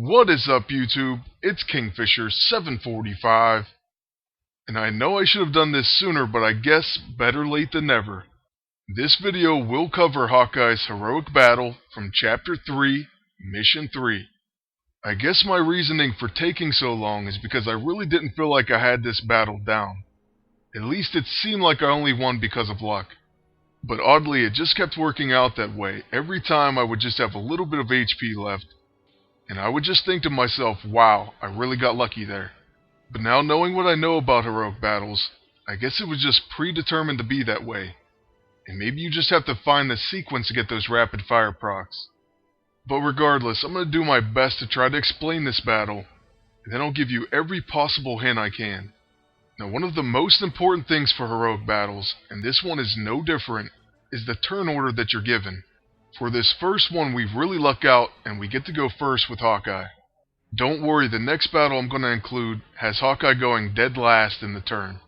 What is up, YouTube? It's Kingfisher745, and I know I should have done this sooner, but I guess better late than never. This video will cover Hawkeye's heroic battle from Chapter 3, Mission 3. I guess my reasoning for taking so long is because I really didn't feel like I had this battle down. At least it seemed like I only won because of luck. But oddly, it just kept working out that way. Every time I would just have a little bit of HP left, and I would just think to myself, wow, I really got lucky there. But now knowing what I know about heroic battles, I guess it was just predetermined to be that way. And maybe you just have to find the sequence to get those rapid fire procs. But regardless, I'm going to do my best to try to explain this battle, and then I'll give you every possible hint I can. Now, one of the most important things for heroic battles, and this one is no different, is the turn order that you're given. For this first one, we really luck out, and we get to go first with Hawkeye. Don't worry, the next battle I'm going to include has Hawkeye going dead last in the turn.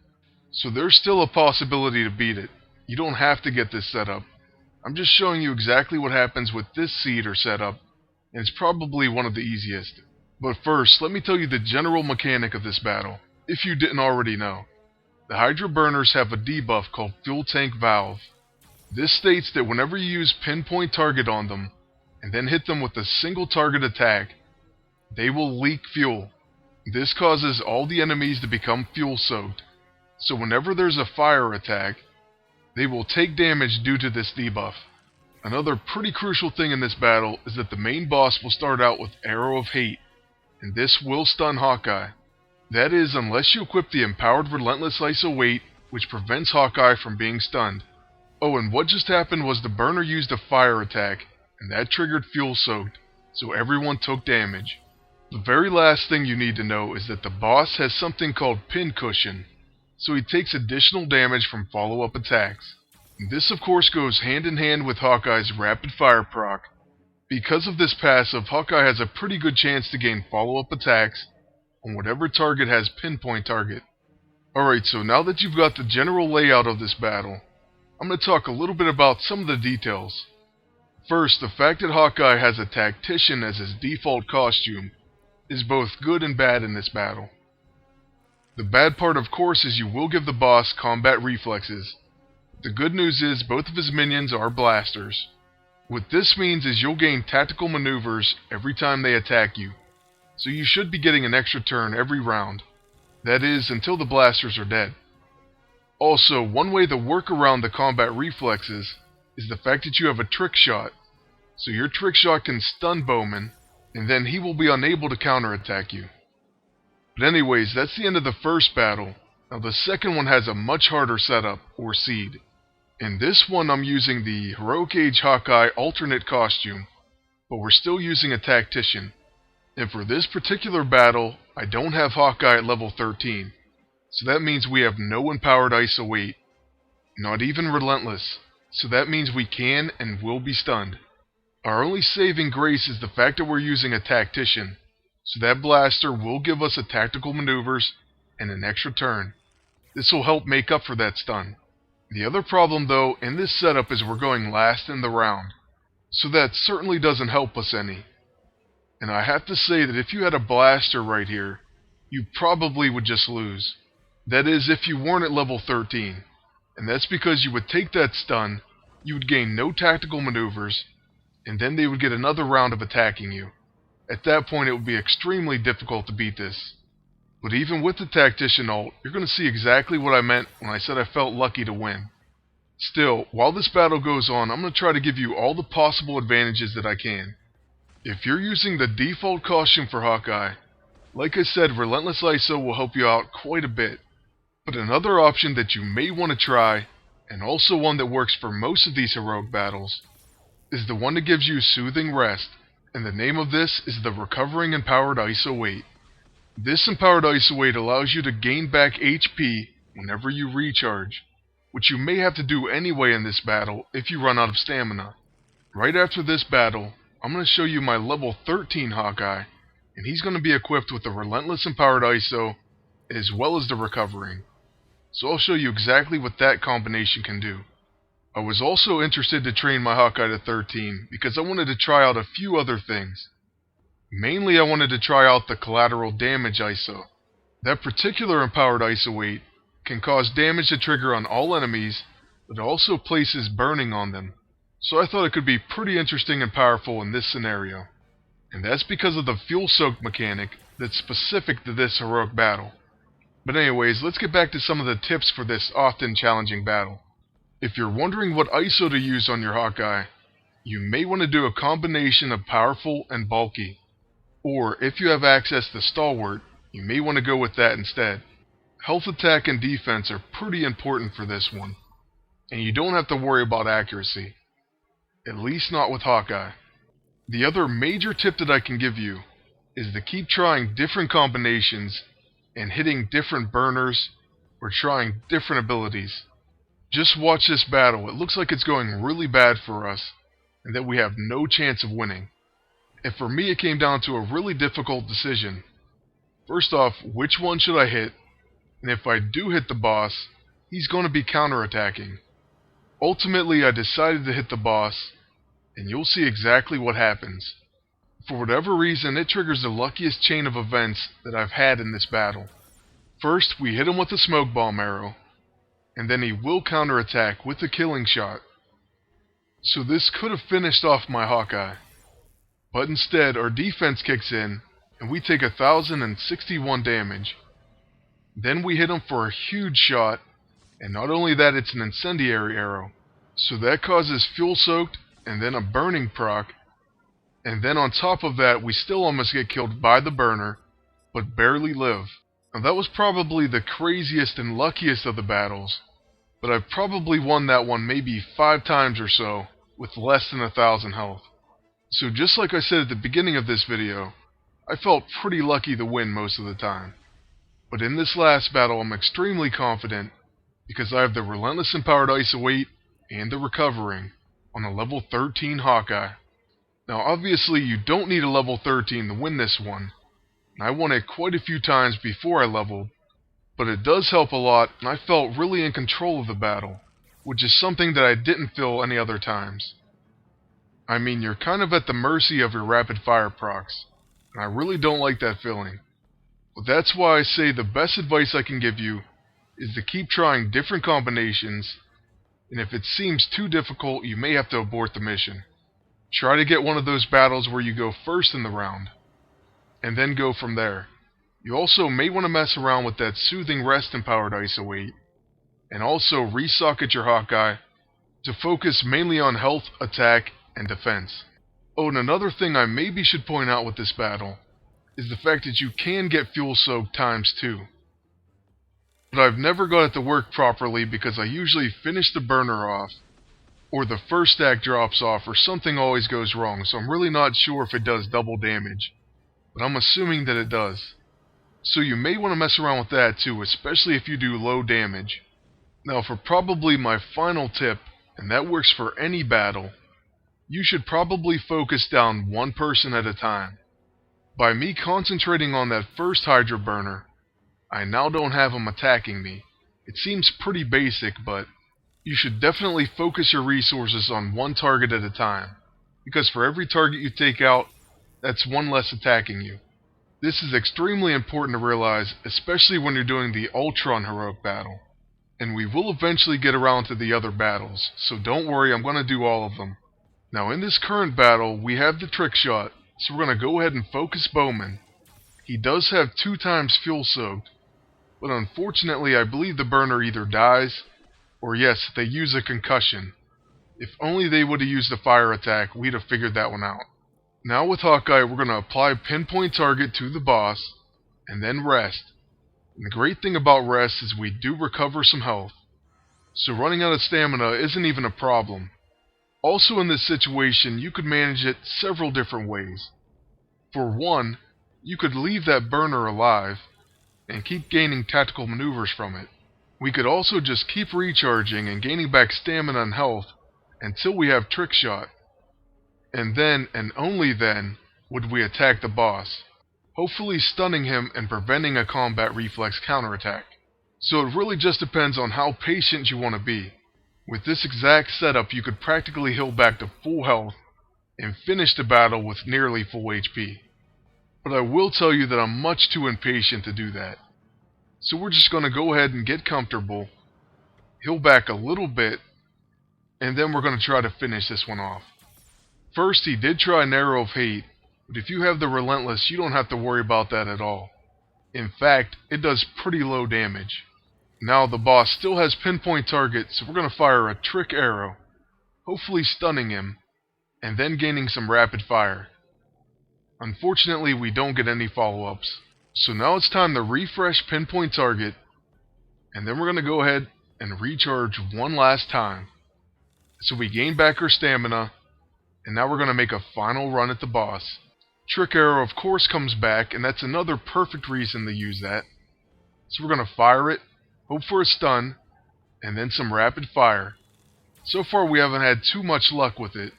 So there's still a possibility to beat it. You don't have to get this set up. I'm just showing you exactly what happens with this seed or setup, and it's probably one of the easiest. But first, let me tell you the general mechanic of this battle, if you didn't already know. The Hydra burners have a debuff called Fuel Tank Valve. This states that whenever you use pinpoint target on them, and then hit them with a single target attack, they will leak fuel. This causes all the enemies to become fuel soaked, so whenever there's a fire attack, they will take damage due to this debuff. Another pretty crucial thing in this battle is that the main boss will start out with Arrow of Hate, and this will stun Hawkeye. That is, unless you equip the empowered Relentless ISO Weight, which prevents Hawkeye from being stunned. Oh, and what just happened was the burner used a fire attack, and that triggered fuel soaked, so everyone took damage. The very last thing you need to know is that the boss has something called Pin Cushion, so he takes additional damage from follow-up attacks. And this of course goes hand in hand with Hawkeye's rapid fire proc. Because of this passive, Hawkeye has a pretty good chance to gain follow-up attacks on whatever target has pinpoint target. Alright, so now that you've got the general layout of this battle, I'm going to talk a little bit about some of the details. First, the fact that Hawkeye has a tactician as his default costume is both good and bad in this battle. The bad part, of course, is you will give the boss combat reflexes. The good news is both of his minions are blasters. What this means is you'll gain tactical maneuvers every time they attack you, so you should be getting an extra turn every round. That is, until the blasters are dead. Also, one way to work around the combat reflexes is the fact that you have a trick shot. So your trick shot can stun Bowman, and then he will be unable to counterattack you. But anyways, that's the end of the first battle. Now the second one has a much harder setup, or seed. In this one I'm using the Heroic Age Hawkeye Alternate costume, but we're still using a tactician. And for this particular battle, I don't have Hawkeye at level 13. So that means we have no empowered ISO Weight, not even Relentless, so that means we can and will be stunned. Our only saving grace is the fact that we're using a tactician, so that blaster will give us a tactical maneuvers and an extra turn. This will help make up for that stun. The other problem though in this setup is we're going last in the round, so that certainly doesn't help us any. And I have to say that if you had a blaster right here, you probably would just lose. That is, if you weren't at level 13. And that's because you would take that stun, you would gain no tactical maneuvers, and then they would get another round of attacking you. At that point it would be extremely difficult to beat this. But even with the tactician ult, you're going to see exactly what I meant when I said I felt lucky to win. Still, while this battle goes on, I'm going to try to give you all the possible advantages that I can. If you're using the default costume for Hawkeye, like I said, Relentless ISO will help you out quite a bit. But another option that you may want to try, and also one that works for most of these heroic battles, is the one that gives you Soothing Rest, and the name of this is the Recovering Empowered ISO Weight. This empowered ISO Weight allows you to gain back HP whenever you recharge, which you may have to do anyway in this battle if you run out of stamina. Right after this battle, I'm going to show you my level 13 Hawkeye, and he's going to be equipped with the Relentless Empowered ISO, as well as the Recovering. So I'll show you exactly what that combination can do. I was also interested to train my Hawkeye to 13 because I wanted to try out a few other things. Mainly I wanted to try out the collateral damage ISO. That particular empowered ISO weight can cause damage to trigger on all enemies, but it also places burning on them. So I thought it could be pretty interesting and powerful in this scenario. And that's because of the fuel soak mechanic that's specific to this heroic battle. But anyways, let's get back to some of the tips for this often challenging battle. If you're wondering what ISO to use on your Hawkeye, you may want to do a combination of powerful and bulky. Or if you have access to stalwart, you may want to go with that instead. Health attack and defense are pretty important for this one, and you don't have to worry about accuracy. At least not with Hawkeye. The other major tip that I can give you is to keep trying different combinations and hitting different burners or trying different abilities. Just watch this battle. It looks like it's going really bad for us and that we have no chance of winning. And for me, it came down to a really difficult decision. First off, which one should I hit? And if I do hit the boss, he's going to be counterattacking. Ultimately, I decided to hit the boss, and you'll see exactly what happens. For whatever reason, it triggers the luckiest chain of events that I've had in this battle. First, we hit him with a smoke bomb arrow, and then he will counterattack with a killing shot. So this could have finished off my Hawkeye. But instead, our defense kicks in, and we take 1,061 damage. Then we hit him for a huge shot, and not only that, it's an incendiary arrow. So that causes fuel soaked, and then a burning proc, and then on top of that, we still almost get killed by the burner, but barely live. Now that was probably the craziest and luckiest of the battles, but I've probably won that one maybe 5 times or so, with less than 1,000 health. So just like I said at the beginning of this video, I felt pretty lucky to win most of the time. But in this last battle, I'm extremely confident because I have the Relentless Empowered ISO weight and the Recovering on a level 13 Hawkeye. Now obviously you don't need a level 13 to win this one, and I won it quite a few times before I leveled, but it does help a lot, and I felt really in control of the battle, which is something that I didn't feel any other times. I mean, you're kind of at the mercy of your rapid fire procs, and I really don't like that feeling. But that's why I say the best advice I can give you is to keep trying different combinations, and if it seems too difficult, you may have to abort the mission. Try to get one of those battles where you go first in the round, and then go from there. You also may want to mess around with that Soothing Rest Empowered ISO weight, and also resocket your Hawkeye to focus mainly on health, attack, and defense. Oh, and another thing I maybe should point out with this battle is the fact that you can get fuel soaked ×2. But I've never got it to work properly because I usually finish the burner off, or the first stack drops off, or something always goes wrong, so I'm really not sure if it does double damage. But I'm assuming that it does. So you may want to mess around with that too, especially if you do low damage. Now for probably my final tip, and that works for any battle, you should probably focus down one person at a time. By me concentrating on that first Hydra burner, I now don't have him attacking me. It seems pretty basic, but you should definitely focus your resources on one target at a time, because for every target you take out, that's one less attacking you. This is extremely important to realize, especially when you're doing the Ultron heroic battle. And we will eventually get around to the other battles, so don't worry, I'm going to do all of them. Now in this current battle, we have the trick shot, so we're going to go ahead and focus Bowman. He does have 2 times fuel soaked, but unfortunately I believe the burner either dies, or yes, they use a concussion. If only they would have used a fire attack, we'd have figured that one out. Now with Hawkeye, we're going to apply pinpoint target to the boss, and then rest. And the great thing about rest is we do recover some health, so running out of stamina isn't even a problem. Also in this situation, you could manage it several different ways. For one, you could leave that burner alive, and keep gaining tactical maneuvers from it. We could also just keep recharging and gaining back stamina and health until we have trick shot. And then, and only then, would we attack the boss, hopefully stunning him and preventing a combat reflex counterattack. So it really just depends on how patient you want to be. With this exact setup, you could practically heal back to full health and finish the battle with nearly full HP. but I will tell you that I'm much too impatient to do that. So we're just going to go ahead and get comfortable, heal back a little bit, and then we're going to try to finish this one off. First, he did try an Arrow of Hate, but if you have the Relentless, you don't have to worry about that at all. In fact, it does pretty low damage. Now the boss still has pinpoint target, so we're going to fire a Trick Arrow, hopefully stunning him, and then gaining some rapid fire. Unfortunately, we don't get any follow-ups. So now it's time to refresh pinpoint target, and then we're going to go ahead and recharge one last time. So we gain back our stamina, and now we're going to make a final run at the boss. Trick Arrow of course comes back, and that's another perfect reason to use that. So we're going to fire it, hope for a stun, and then some rapid fire. So far we haven't had too much luck with it,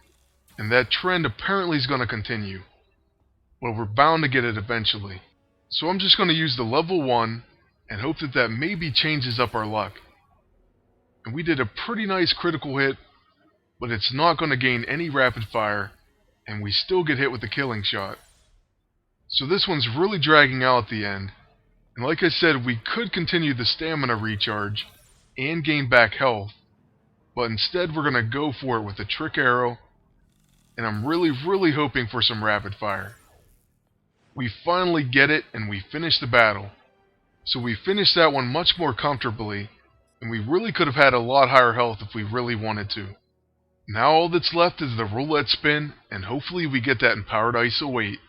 and that trend apparently is going to continue. Well, we're bound to get it eventually. So I'm just going to use the level 1 and hope that that maybe changes up our luck. And we did a pretty nice critical hit, but it's not going to gain any rapid fire, and we still get hit with the killing shot. So this one's really dragging out at the end, and like I said, we could continue the stamina recharge and gain back health, but instead we're going to go for it with a Trick Arrow, and I'm really hoping for some rapid fire. We finally get it, and we finish the battle. So we finished that one much more comfortably, and we really could have had a lot higher health if we really wanted to. Now all that's left is the roulette spin, and hopefully we get that Empowered Ice Await.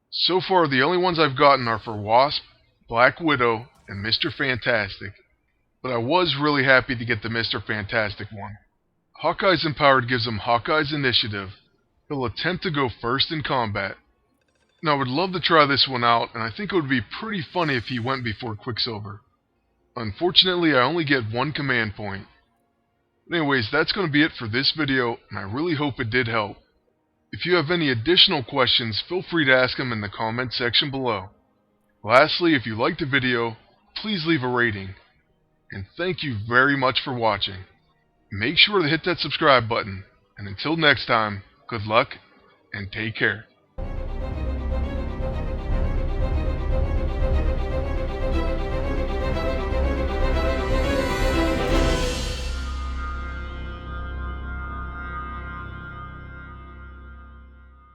So far the only ones I've gotten are for Wasp, Black Widow, and Mr. Fantastic, but I was really happy to get the Mr. Fantastic one. Hawkeye's Empowered gives him Hawkeye's Initiative. He'll attempt to go first in combat. Now I would love to try this one out, and I think it would be pretty funny if he went before Quicksilver. Unfortunately, I only get one command point. But anyways, that's going to be it for this video, and I really hope it did help. If you have any additional questions, feel free to ask them in the comment section below. Lastly, if you liked the video, please leave a rating. And thank you very much for watching. Make sure to hit that subscribe button, and until next time, good luck, and take care.